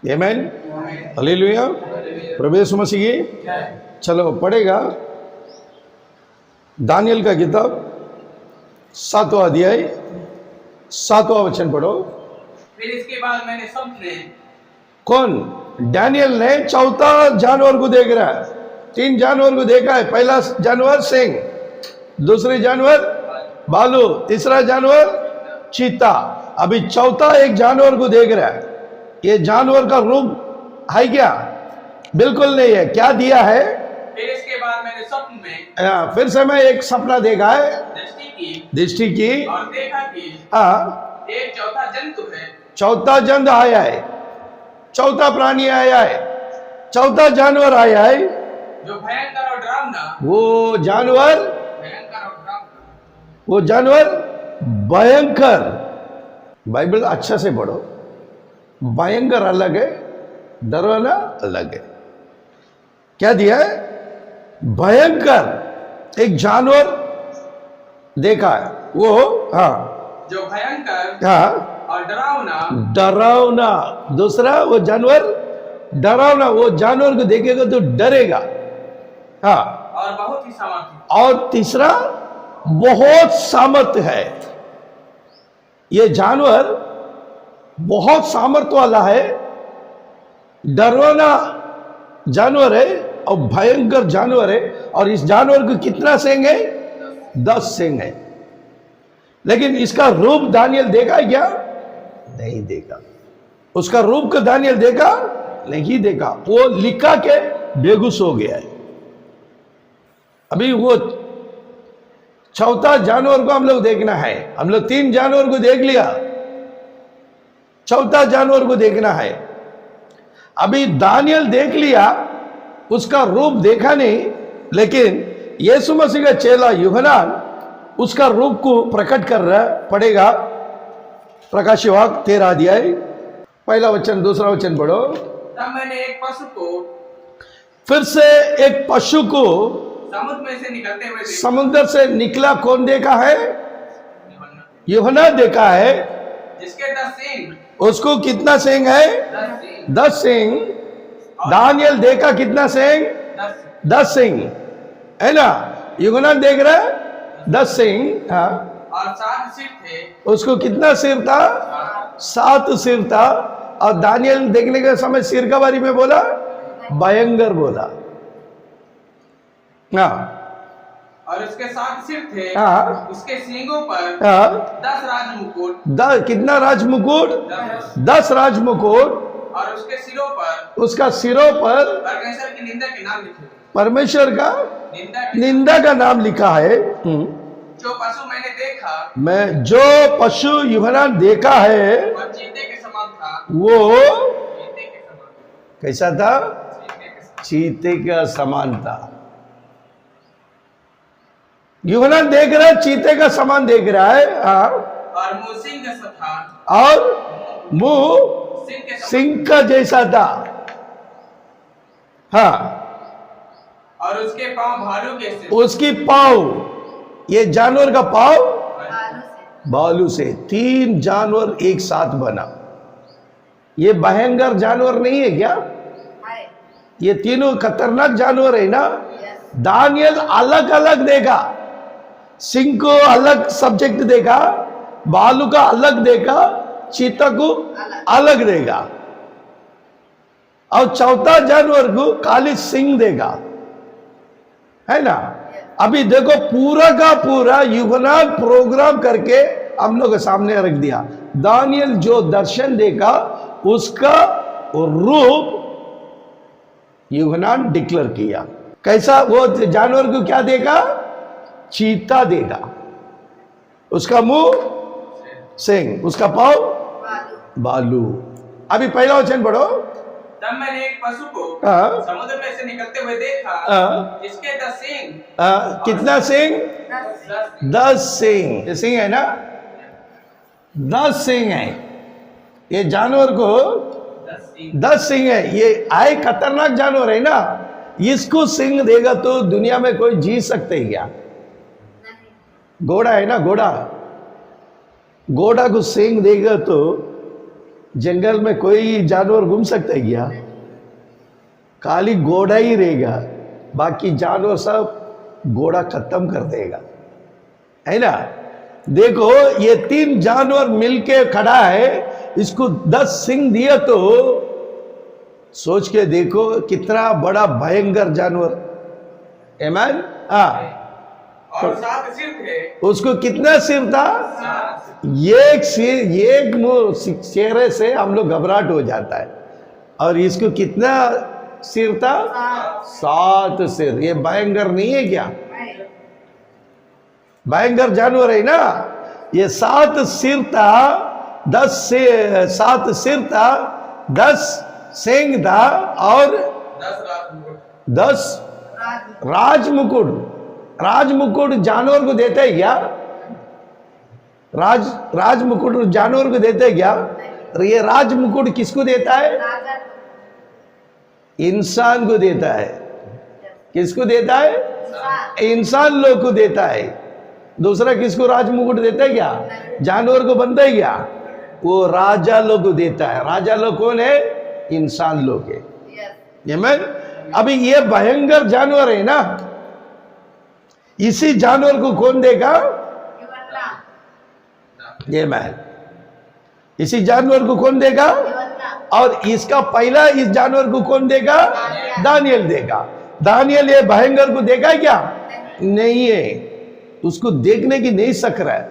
आमीन, हालेलुया, प्रभु यीशु मसीह की। चलो पढ़ेगा दानियल का किताब 7वां अध्याय 7वां वचन पढ़ो। फिर इसके बाद मैंने स्वप्न कौन? डैनियल ने चौथा जानवर को देख रहा है। 3 जानवर को देखा है। पहला जानवर सिंह, दूसरी जानवर भालू, तीसरा जानवर चीता। अभी चौथा एक जानवर को देख रहा है। ये जानवर का रूप है क्या? बिल्कुल नहीं है। क्या दिया है? फिर इसके बाद मैंने स्वप्न में फिर से मैं एक सपना देखा है, दृष्टि की और देखा कि हाँ, एक चौथा जंतु है, चौथा जंतु आया है, चौथा प्राणी आया है, चौथा जानवर आया है। जो भयंकर और डरावना, वो जानवर भयंकर और डरावना, वो जानवर भयंकर। बाइबल अच्छा से पढ़ो। भयंकर अलग है, डरावना अलग है। क्या दिया है? भयंकर एक जानवर देखा है वो, हाँ, जो भयंकर हाँ, और डरावना, डरावना। दूसरा वो जानवर डरावना, वो जानवर को देखेगा तो डरेगा, हाँ। और बहुत ही सामर्थ्य। और तीसरा बहुत सामर्थ्य है। ये जानवर बहुत सामर्थ्य वाला है, डरावना जानवर है और भयंकर जानवर है। और इस जानवर को कितना सींग है? 10 सींग है। लेकिन इसका रूप दानियल देखा है क्या? नहीं देखा। उसका रूप को दानियल देखा? नहीं देखा। वो लिखा के बेगुस हो गया है। अभी वो चौथा जानवर को हम लोग देखना है। हम लोग 3 जानवर को देख लिया, चौथा जानवर को देखना है। अभी दानियल देख लिया, उसका रूप देखा नहीं, लेकिन यीशु मसीह का चेला यूहन्ना उसका रूप को प्रकट कर रहा पड़ेगा। प्रकाशित वाक्य 13 अध्याय पहला वचन दूसरा वचन पढ़ो। तब मैंने एक पशु को, फिर से एक पशु को समुद्र में से निकलते हुए देखा। समुद्र से निकला कौन देखा है? यूहन्ना देखा है। जिसके 10 सींग, उसको कितना सींग है? 10 सींग, 10 सींग। दानियल देखा कितना सींग? 10 सींग, है ना? यूहन्ना देख रहा है 10 सींग, हाँ। और 7 सिर थे। उसको कितना सिर था? 7 सिर था। और दानियल देखने के समय सिर का बारे में बोला भयंकर बोला, हाँ। और उसके 7 सिर थे। हाँ। उसके सींगों पर हाँ। 10 राजमुकुट, कितना राजमुकुट? 10। 10 राजमुकुट। और उसके सिरों पर, उसका सिरों पर परमेश्वर की निंदा के नाम लिखे। परमेश्वर का निंदा निंदा का नाम लिखा है। जो पशु मैंने देखा, मैं जो पशु यूहन्ना देखा है वह चीते के समान था। वो चीते के समान, कैसा था? चीते के समान। चीते का समान था। यूहन्ना देख रहा है, चीते का समान देख रहा है, हाँ। और मुंह सिंह जैसा था। और मुंह सिंह के समान। सिंह का जैसा था, हाँ। और उसके पांव भालू के से। उसकी पाँव, ये जानवर का पाँव भालू से। 3 जानवर एक साथ बना। ये भयंकर जानवर नहीं है क्या? ये तीनों खतरनाक जानवर है ना? दानियल अलग अलग देखा। सिंह को अलग सब्जेक्ट देखा, भालू का अलग देखा, चीता को अलग देखा, और चौथा जानवर को काली सिंह देखा, है ना? अभी देखो पूरा का पूरा यूहन्ना प्रोग्राम करके हम लोग के सामने रख दिया। दानियल जो दर्शन देखा उसका रूप यूहन्ना डिक्लेयर किया। कैसा? वो जानवर को क्या देखा? चीता देखा। उसका मुंह सिंह, उसका पाँव भालू। अभी पहला वचन पढ़ो। तब मैंने एक पशु को हाँ। समुद्र में से निकलते हुए देखा, हाँ। जिसके 10 सींग, कितना सिंह? 10 सिंह। ये सिंह है ना? 10 सिंह है। ये जानवर को 10 सिंह है। ये आए खतरनाक जानवर है ना? इसको सिंह देगा तो दुनिया में कोई जी सकते है क्या? घोड़ा है ना, घोड़ा, घोड़ा को सिंह देगा तो जंगल में कोई जानवर घूम सकता है क्या? खाली घोड़ा ही रहेगा, बाकी जानवर सब घोड़ा खत्म कर देगा, है ना। देखो ये 3 जानवर मिलके खड़ा है, इसको 10 सिंह दिए तो सोच के देखो कितना बड़ा भयंकर जानवर। आमीन। हाँ, और 7 सिर थे। उसको कितना सिर था? 7। एक सिर, एक मुंह चेहरे से हम लोग घबराहट हो जाता है। और इसको कितना सिर था? 7 सिर। ये भयंकर नहीं है क्या? भयंकर जानवर है ना। ये 7 सिर था, 7 सिर था, 10 सींग था और 10 राजमुकुट। राजमुकुट जानवर को देते है क्या? राजमुकुट जानवर को देते है क्या? ये राजमुकुट किसको देता है? इंसान को देता है। किसको देता है? इंसान लोग को देता है। दूसरा किसको राजमुकुट देता है क्या? जानवर को बनता है क्या? वो राजा लोग को देता है। राजा लोग कौन है? इंसान लोग है। आमीन। अभी ये भयंकर जानवर है ना, इसी जानवर को कौन देगा? ये मैं। इसी जानवर को कौन देगा? और इसका पहला इस जानवर को कौन देगा? दानियल देगा। दानियल ये भयंकर को देखा क्या? नहीं है, उसको देखने की नहीं सक रहा है।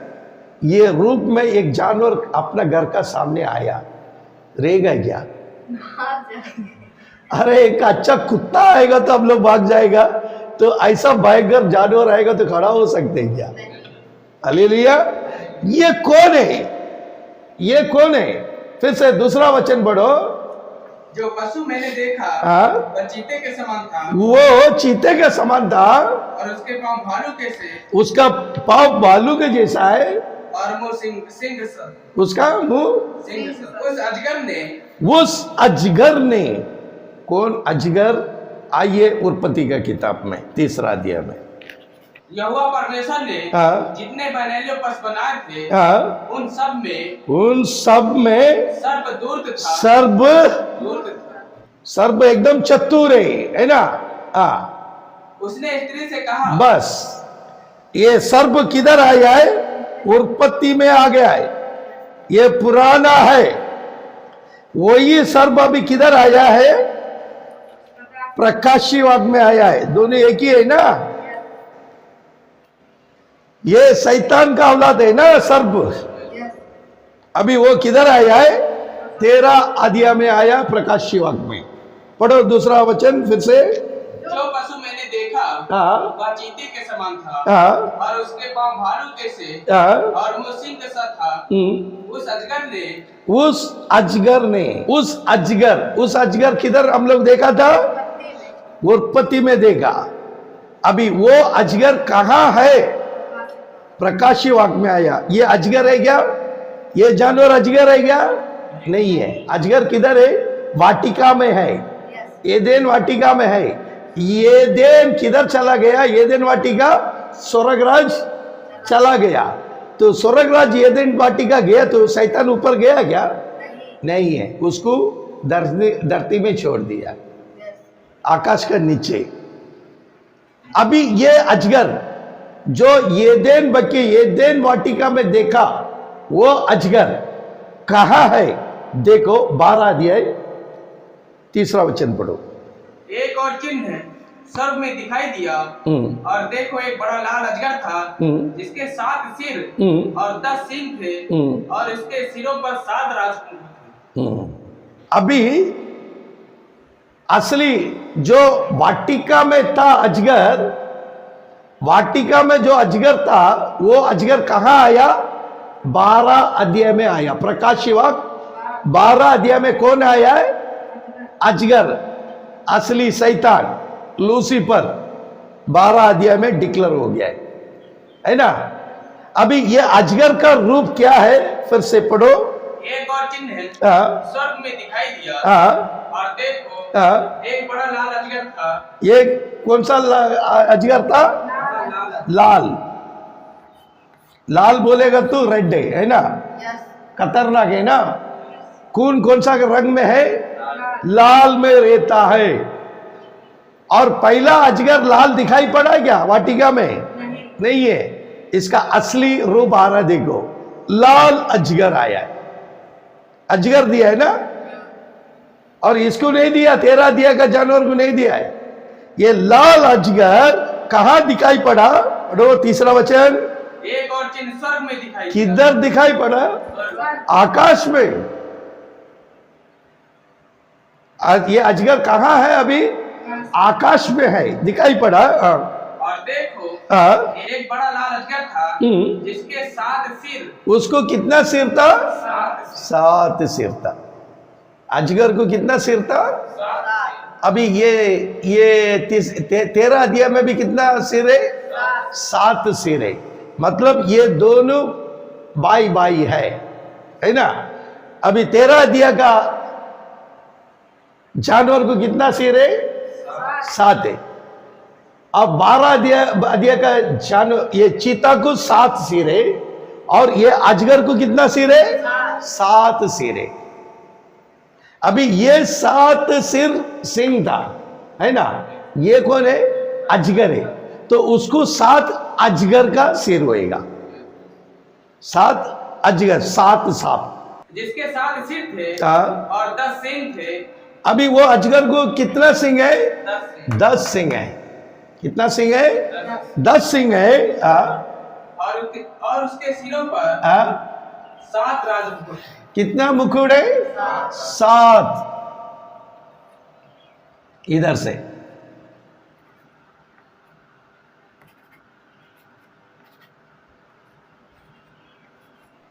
ये रूप में एक जानवर अपना घर का सामने आया, रहेगा क्या? अरे एक अच्छा कुत्ता आएगा तो हम लोग भाग जाएगा, तो ऐसा भयंकर जानवर आएगा तो खड़ा हो सकते हैं क्या? हालेलुया। ये कौन है? ये कौन है? फिर से दूसरा वचन पढ़ो। जो पशु मैंने देखा वह चीते के समान था। वो चीते के समान था और उसके पांव भालू के से। उसका पाँव भालू के जैसा है और मुंह सिंह सा। उसका मुंह सिंह सा। उस अजगर ने कौन अजगर? आइए उत्पत्ति का किताब में 3रा अध्याय में। यहोवा परमेश्वर ने जितने बनेले पशु बनाए थे उन सब में सर्प एकदम चतुर है ना। उसने स्त्री से कहा, बस ये सर्प किधर आया है? उत्पत्ति में आ गया है। ये पुराना है। वही सर्प अभी किधर आया है? प्रकाशी वाग में आया है। दोनों एक ही है ना। ये शैतान का औलाद है ना सर्प। अभी वो किधर आया है? 13 अध्याय में आया, प्रकाशी वाग में। पढ़ो दूसरा वचन फिर से। जो पशु मैंने देखा वह चीते के समान था और उसके पांव भालू के से और मुंह सिंह के सा था। उस अजगर किधर हम लोग देखा था? उत्पत्ति में देखा। अभी वो अजगर कहाँ है? प्रकाशी वाक में आया। ये अजगर है क्या? ये जानवर अजगर है क्या? नहीं है। अजगर किधर है? वाटिका में है। एदेन वाटिका में है। एदेन किधर चला गया? एदेन वाटिका स्वर्गराज चला गया। तो स्वर्गराज एदेन वाटिका गया तो शैतान ऊपर गया क्या? नहीं है। उसको धरती में छोड़ दिया, आकाश का नीचे। अभी ये अजगर जो एदेन वाटिका में देखा, वो अजगर कहाँ है? देखो 12 अध्याय 3रा वचन पढ़ो। एक और चिन्ह स्वर्ग में दिखाई दिया और देखो एक बड़ा लाल अजगर था जिसके 7 सिर और 10 सींग थे और इसके सिरों पर 7 राजमुकुट थे। अभी असली जो वाटिका में था अजगर, वाटिका में जो अजगर था वो अजगर कहाँ आया? 12 अध्याय में आया। प्रकाशी वाक 12 अध्याय में कौन आया है? अजगर, असली शैतान लूसीफर 12 अध्याय में डिक्लेयर हो गया है ना। अभी ये अजगर का रूप क्या है? फिर से पढ़ो। एक और चिन्ह है स्वर्ग में दिखाई दिया और देखो एक बड़ा लाल अजगर था। ये कौन सा अजगर था? लाल। लाल बोलेगा तो रेड है ना। खतरनाक है ना। खून कौन सा रंग में है? लाल में रहता है। और पहला अजगर लाल दिखाई पड़ा क्या वाटिका में? नहीं है। इसका असली रूप आ रहा, देखो लाल अजगर आया है। अजगर दिया है ना, और इसको नहीं दिया, 13 अध्याय का जानवर को नहीं दिया है। ये लाल अजगर कहां दिखाई पड़ा? रो तीसरा वचन, एक और चिन्ह स्वर्ग में दिखाई दिया। किधर दिखाई पड़ा? आकाश में। ये अजगर कहां है? अभी आकाश में है, दिखाई पड़ा। और देखो, एक बड़ा लाल अजगर था जिसके 7 सिर। उसको कितना सिर था? 7 7 सिर था। अजगर को कितना सिर था? 7 अभी ये 13 अध्याय में भी कितना सिर है? 7 सिर है। मतलब ये दोनों बाई बाई है ना। अभी 13 अध्याय का जानवर को कितना सिर है? 7 है। अब 12 अध्याय का जानवर, ये चीता को 7 सिर है, और ये अजगर को कितना सिर है? 7 सिर है। अभी ये 7 सिर सिंह था, है ना। ये कौन है? अजगर है। तो उसको 7 अजगर का सिर होएगा। 7 अजगर, 7 सांप जिसके 7 सिर थे हाँ। और 10 सिंग थे। अभी वो अजगर को कितना सिंह है? 10 सिंग। 10 सिंह है। कितना सिंह है? 10 सिंह है। और उसके सिरों पर 7 राजमुकुट। कितना मुकुट है? 7। इधर से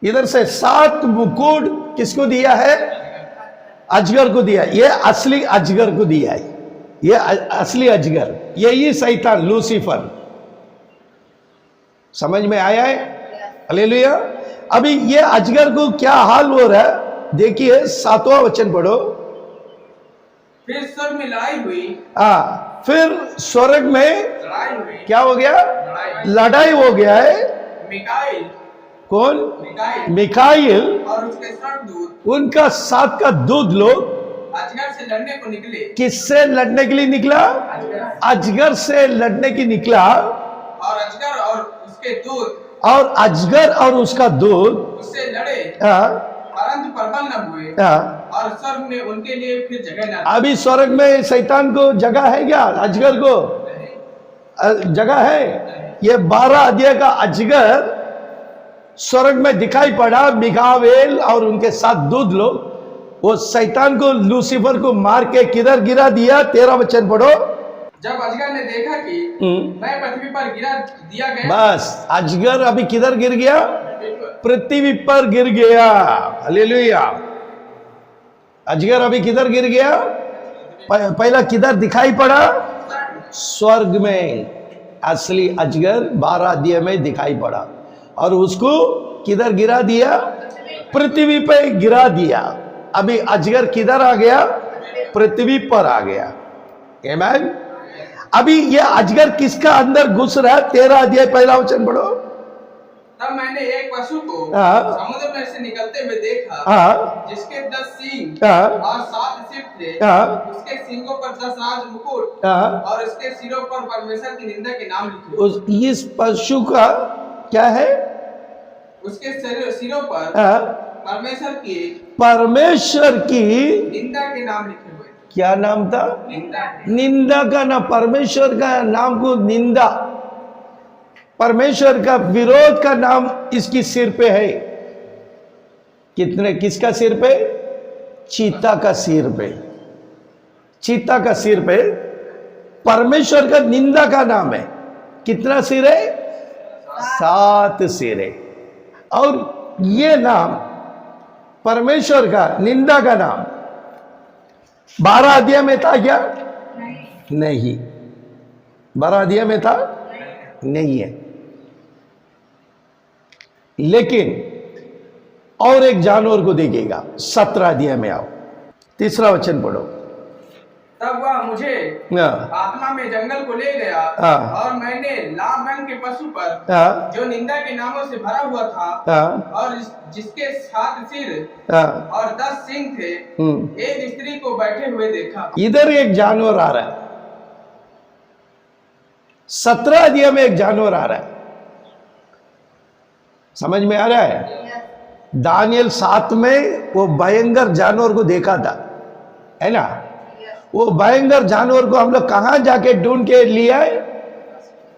इधर से 7 मुकुट किसको दिया है? अजगर को दिया। ये असली अजगर को दिया है। ये असली अजगर, यही शैतान लूसीफर। समझ में आया है? हालेलुया। अभी ये अजगर को क्या हाल हो रहा है? देखिए 7वां वचन पढ़ो। फिर स्वर्ग में लड़ाई हुई। फिर स्वर्ग में लड़ाई हुई। क्या हो गया? लड़ाई हो गया है। मिकाइल। कौन? मिकाइल। मिकाइल और उसके स्वर्गदूत उनका 7 का दूत लोग अजगर से लड़ने को निकले। किससे लड़ने के लिए निकला? अजगर से लड़ने की निकला। और अजगर और उसके दूत और अजगर और उसका दूत उससे लड़े, परंतु प्रबल न हुए। और स्वर्ग में उनके लिए फिर जगह न थी। अभी स्वर्ग में शैतान को जगह है क्या? अजगर को जगह है? ये 12 अध्याय का अजगर स्वर्ग में दिखाई पड़ा। मिकावेल और उनके साथ दूत लोग वो शैतान को, लूसीफर को मार के किधर गिरा दिया? 13 वचन पढ़ो। जब अजगर ने देखा कि मैं पृथ्वी पर गिरा दिया गया। बस अजगर अभी किधर गिर गया? पृथ्वी पर गिर गया। हालेलुया। अजगर अभी किधर गिर गया? पहला किधर दिखाई पड़ा? स्वर्ग में असली अजगर 12 अध्याय में दिखाई पड़ा। और उसको किधर गिरा दिया? पृथ्वी पे गिरा दिया। अभी अजगर किधर आ गया? पृथ्वी पर आ गया। आमीन। अभी ये अजगर किसका अंदर घुस रहा है? 13 अध्याय पहला वचन पढ़ो। तब मैंने एक पशु को समुद्र में से निकलते हुए देखा, जिसके 10 सींग और 7 सिर थे। उसके सींगों पर 10 राज मुकुट और उसके सिरों पर परमेश्वर की निंदा के नाम लिखे। इस पशु का क्या है? उसके सिरों पर परमेश्वर की निंदा के नाम लिखे हुए। क्या नाम था? निंदा का नाम। परमेश्वर का नाम को निंदा, परमेश्वर का विरोध का नाम इसकी सिर पे है। किसका सिर पे? चीता का सिर पे। चीता का सिर पे परमेश्वर का निंदा का नाम है। कितना सिर है? 7 सिर है। और ये नाम परमेश्वर का निंदा का नाम 12 अध्याय में था क्या? नहीं। 12 अध्याय में था? नहीं है। लेकिन और एक जानवर को देखेगा। 17 अध्याय में आओ, तीसरा वचन पढ़ो। तब वह मुझे हाँ, आत्मा में जंगल को ले गया हाँ। और मैंने लाल रंग के पशु पर हाँ, जो निंदा के नामों से भरा हुआ था हाँ, और जिसके 7 सिर हाँ, और 10 सिंग थे, एक स्त्री को बैठे हुए देखा। इधर एक जानवर आ रहा है। 17 अध्याय में एक जानवर आ रहा है। समझ में आ रहा है? दानियल 7 में वो भयंकर जानवर को देखा था, है ना? वो भयंकर जानवर को हम लोग कहां जाके ढूंढ के लिया है?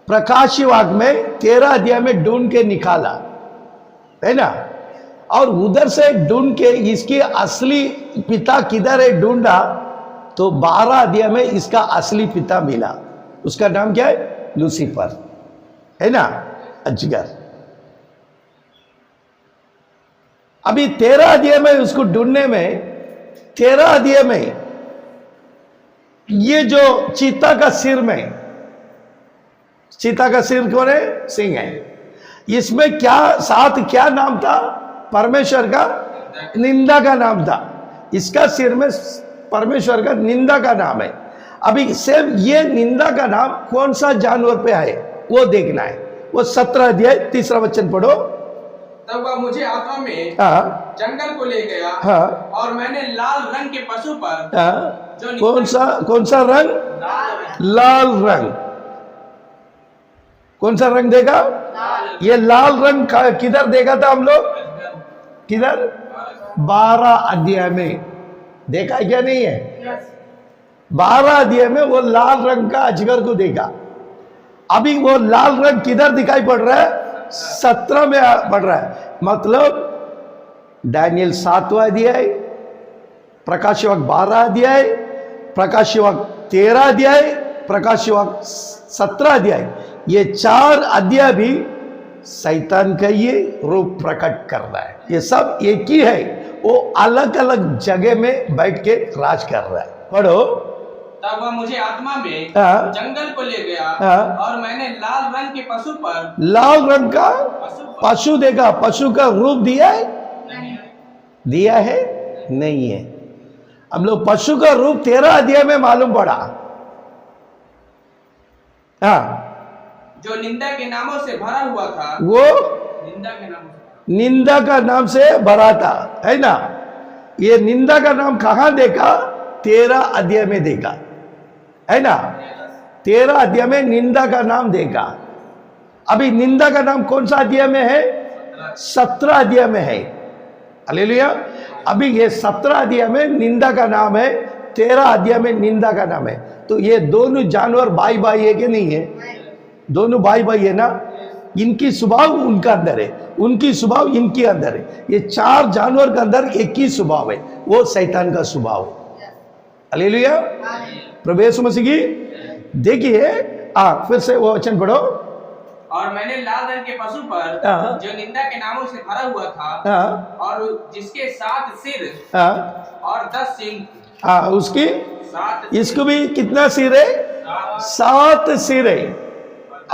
प्रकाशी वाग में 13 अध्याय में ढूंढ के निकाला, है ना? और उधर से ढूंढ के इसकी असली पिता किधर है ढूंढा तो 12 अध्याय में इसका असली पिता मिला। उसका नाम क्या है? लूसीफर, है ना? अजगर। अभी 13 अध्याय में उसको ढूंढने में 13 अध्याय में ये जो चीता का सिर में, चीता का सिर कौन है? सिंह है। इसमें क्या साथ क्या नाम था? परमेश्वर का निंदा का नाम था। इसका सिर में परमेश्वर का निंदा का नाम है। अभी सेम ये निंदा का नाम कौन सा जानवर पे है वो देखना है। वो 17 अध्याय 3 वचन पढ़ो। तब वह मुझे आत्मा में हाँ, जंगल को ले गया हाँ, और मैंने लाल रंग के पशु पर हाँ। जो कौन सा रंग? लाल रंग। कौन सा रंग देखा? ये लाल रंग किधर देखा था हम लोग? किधर? 12 अध्याय में देखा है क्या? नहीं है? 12 अध्याय में वो लाल रंग का अजगर को देखा। अभी वो लाल रंग किधर दिखाई पड़ रहा है? 17 में पड़ रहा है। मतलब दानियल 7वां अध्याय, प्रकाश वाक्य 12 अध्याय, प्रकाश वाक्य 13 अध्याय, प्रकाश वाक्य 17 अध्याय, ये 4 अध्याय भी शैतान का ये रूप प्रकट कर रहा है। ये सब एक ही है, वो अलग अलग जगह में बैठ के राज कर रहा है। पढ़ो। तब वह मुझे आत्मा में हाँ, जंगल को ले गया हाँ, और मैंने लाल रंग के पशु पर लाल रंग का पशु देखा। पशु का रूप दिया है? दिया है? नहीं है। हम लोग पशु का रूप 13 अध्याय में मालूम पड़ा। हाँ, जो निंदा के नामों से भरा हुआ था, वो निंदा के नामों से, निंदा का नाम से भरा था, है ना? ये निंदा का नाम कहां देखा? 13 अध्याय में देखा, है ना? 13 अध्याय में निंदा का नाम देखा। अभी निंदा का नाम कौन सा अध्याय में है? 17 अध्याय में है। हालेलुया। अभी ये 17 अध्याय में निंदा का नाम है, 13 अध्याय में निंदा का नाम है। तो ये दोनों जानवर भाई भाई है कि नहीं है? दोनों भाई भाई है ना? इनकी स्वभाव उनका अंदर है, उनकी स्वभाव इनके अंदर है। ये 4 जानवर के अंदर एक ही स्वभाव है, वो शैतान का स्वभाव है। हालेलुया। प्रभु यीशु मसीह की। देखिए फिर से वो वचन पढ़ो। और मैंने लाल रंग के पशु पर हाँ, जो निंदा के नामों से भरा हुआ था, हाँ, और जिसके 7 सिर हाँ, और 10 सिंग, हाँ, उसकी 7 इसको भी कितना सिर है? 7 सिर है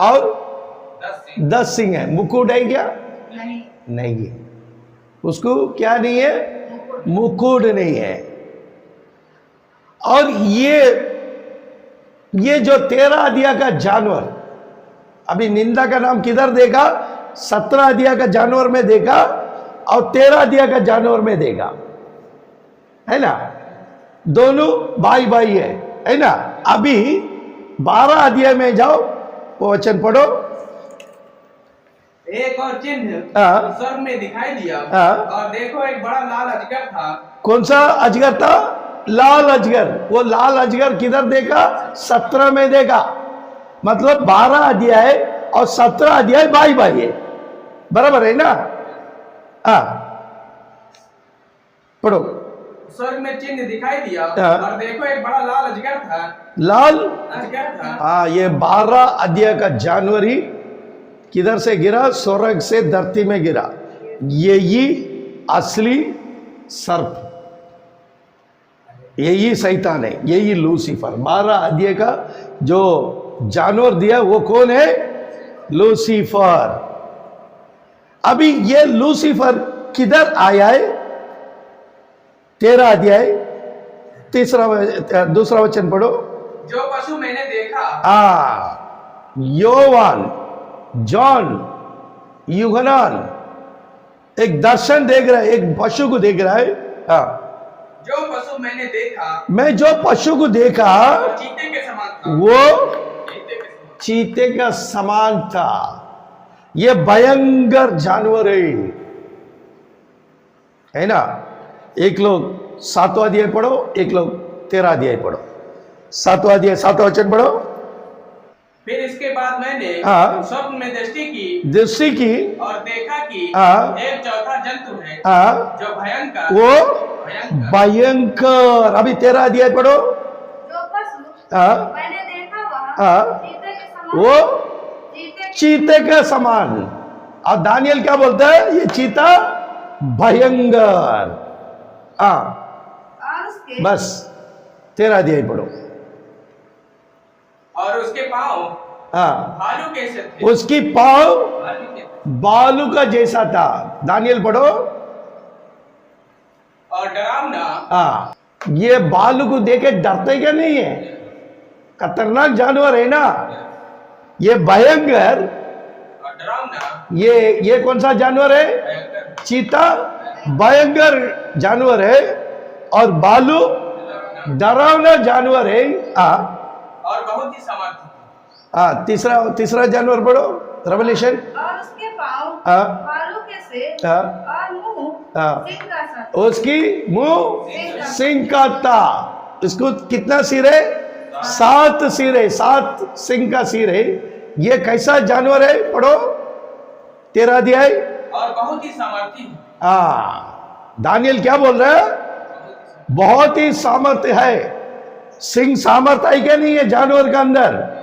और 10 सिंग है। मुकुट है क्या? नहीं है। उसको क्या नहीं है? मुकुट नहीं है। और ये जो 13 अध्याय का जानवर, अभी निंदा का नाम किधर देखा? 17 अध्याय का जानवर में देखा और 13 अध्याय का जानवर में देखा, है ना? दोनों भाई भाई है ना? अभी 12 अध्याय में जाओ, वो वचन पढ़ो। एक और चिन्ह स्वर्ग में दिखाई दिया, और देखो एक बड़ा लाल अजगर था। कौन सा अजगर था? लाल अजगर। वो लाल अजगर किधर देखा? 17 में देखा। मतलब 12 अध्याय और 17 अध्याय भाई भाई है, बराबर है ना? पढ़ो। स्वर्ग में चिन्ह दिखाई दिया, और देखो एक बड़ा लाल अजगर था। लाल अजगर था। ये 12 अध्याय का जानवर ही किधर से गिरा? स्वर्ग से धरती में गिरा। यही असली सर्प, यही शैतान है, यही लूसीफर। 12 अध्याय का जो जानवर दिया वो कौन है? लूसीफर। अभी ये लूसीफर किधर आया है? 13 अध्याय दूसरा वचन पढ़ो। जो पशु मैंने देखा योवान, जॉन, यूहनान एक दर्शन देख रहा है, एक पशु को देख रहा है। जो पशु मैंने देखा, मैं जो पशु को देखा चीते के समान था। वो चीते का समान था। ये भयंकर जानवर है ना। एक लोग 7वां अध्याय पढ़ो, एक लोग 13वां अध्याय पढ़ो। 7वां अध्याय 7वां वचन पढ़ो। फिर इसके बाद मैंने स्वप्न में दृष्टि की और देखा कि एक चौथा जंतु है जो भयंकर, वो भयंकर। अभी 13वां अध्याय पढ़ो। जो पशु मैंने देखा वो चीते के समान। और दानियल क्या बोलता है? ये चीता भयंकर। बस 13वां अध्याय पढ़ो। और उसके पांव भालू के से थे। उसकी पांव बालू का जैसा था। दानियल पढ़ो। और डरावना। ये बालू को देखे डरते क्या नहीं है? खतरनाक जानवर है ना। ये भयंकर और डरावना। ये कौन सा जानवर है? चीता भयंकर जानवर है और बालू डरावना जानवर है। और बहुत ही समर्थ। तीसरा जानवर पढ़ो, रेवलेशन। और उसके पांव भालू के से और मुंह सिंह का सा। उसकी मुंह सिंह का था। इसको कितना सिर है? 7 सिर है। 7 सिंह का सिर है। ये कैसा जानवर है? पढ़ो 13वां अध्याय। और बहुत ही सामर्थी। दानियल क्या बोल रहा है? बहुत ही सामर्थ्य है। सिंह सामर्थ्य है क्या नहीं है जानवर का अंदर?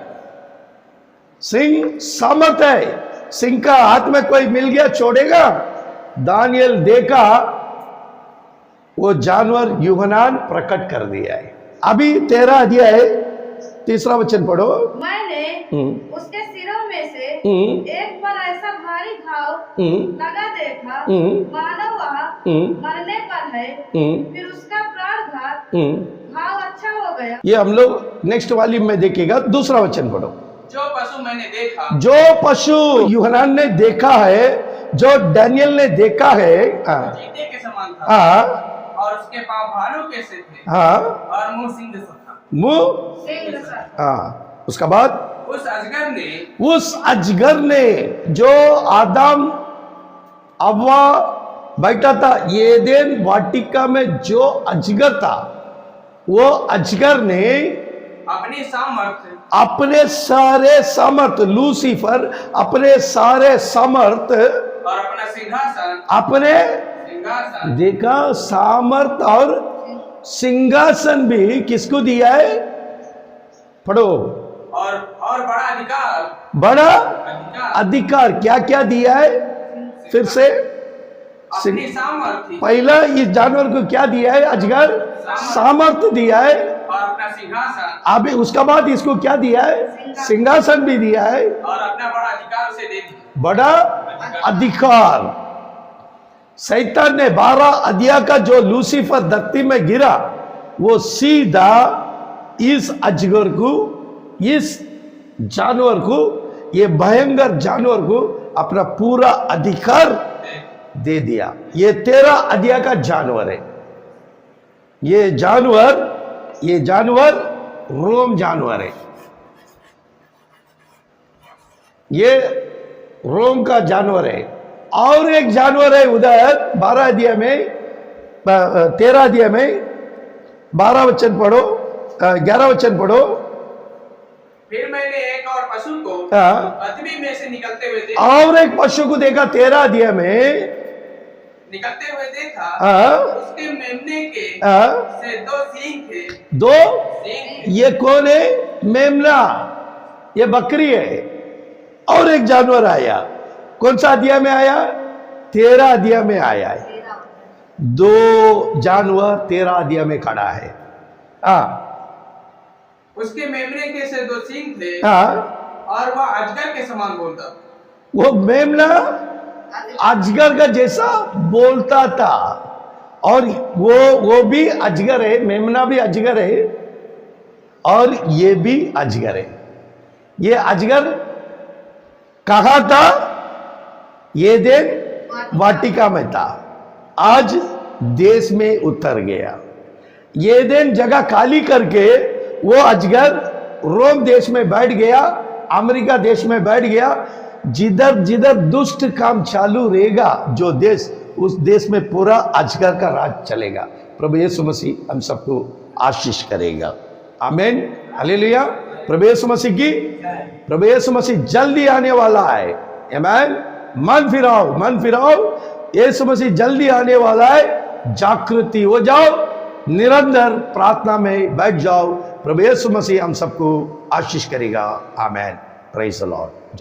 सिंह सामर्थ्य है। सिंह का हाथ में कोई मिल गया छोड़ेगा? दानियल देखा वो जानवर यूहनान प्रकट कर दिया है। अभी 13वां अध्याय 3रा वचन पढ़ो। मैंने उसके सिरों में से एक पर ऐसा भारी घाव लगा देखा मानो वह मरने पर है। फिर उसका प्राणघात घाव अच्छा हो गया। ये हम लोग नेक्स्ट वॉल्यूम में देखेगा। 2रा वचन पढ़ो। जो पशु मैंने देखा, जो पशु यूहनान ने देखा है, जो दानियल ने देखा है, चीते के समान था और उसके पांव भालू के से थे और मुंह सिंह जैसा था। मुंह उसका बाद उस अजगर ने जो आदम अव्वा बैठा था एदेन वाटिका में, जो अजगर था वो अजगर ने अपने सारे समर्थ, लूसीफर अपने सारे समर्थ और अपना सिंहासन, अपने देखा सामर्थ और सिंहासन भी किसको दिया है? पढ़ो। और बड़ा अधिकार क्या क्या दिया है? फिर से अपनी सामर्थ्य। पहला इस जानवर को क्या दिया है? अजगर सामर्थ्य दिया है और अपना सिंहासन। अभी उसका बाद इसको क्या दिया है? सिंहासन भी दिया है और अपना बड़ा अधिकार उसे दे दिया। बड़ा अधिकार। शैतान ने 12 अध्याय का जो लूसीफर धरती में गिरा, वो सीधा इस अजगर को, इस जानवर को, ये भयंकर जानवर को अपना पूरा अधिकार दे दिया। ये 13 अध्याय का जानवर है। ये जानवर रोम जानवर है। ये रोम का जानवर है। और एक जानवर है उधर 12 अध्याय में, 13 अध्याय में 12 वचन पढ़ो, 11 वचन पढ़ो। फिर मैंने एक और पशु को पृथ्वी में से निकलते हुए देखा। और एक पशु को देखा 13 अध्याय में निकलते हुए देखा। उसके मेमने के से 2 सींग थे। 2 ये कौन है? मेमना, ये बकरी है। और एक जानवर आया। कौन सा अध्याय में आया? 13 अध्याय में आया है। 2 जानवर 13 अध्याय में खड़ा है। उसके मेमने के से 2 सींग थे और वह अजगर के समान बोलता। वो मेमना अजगर का जैसा बोलता था और वो भी अजगर है, मेमना भी अजगर है और ये भी अजगर है। ये अजगर कहाँ था? ये दिन वाटिका में था, आज देश में उतर गया। ये दिन जगह खाली करके वो अजगर रोम देश में बैठ गया, अमेरिका देश में बैठ गया। जिधर जिधर दुष्ट काम चालू रहेगा जो देश, उस देश में पूरा अजगर का राज चलेगा। प्रभु यीशु मसीह हम सबको आशीष करेगा। आमीन, हालेलुया। प्रभु यीशु मसीह की, प्रभु यीशु मसीह जल्दी आने वाला है। आमीन। मन फिराओ, मन फिराओ, यीशु मसीह जल्दी आने वाला है। जागृति हो जाओ, निरंतर प्रार्थना में बैठ जाओ। प्रभु यीशु मसीह हम सबको आशीष करेगा। आमीन। Praise the Lord.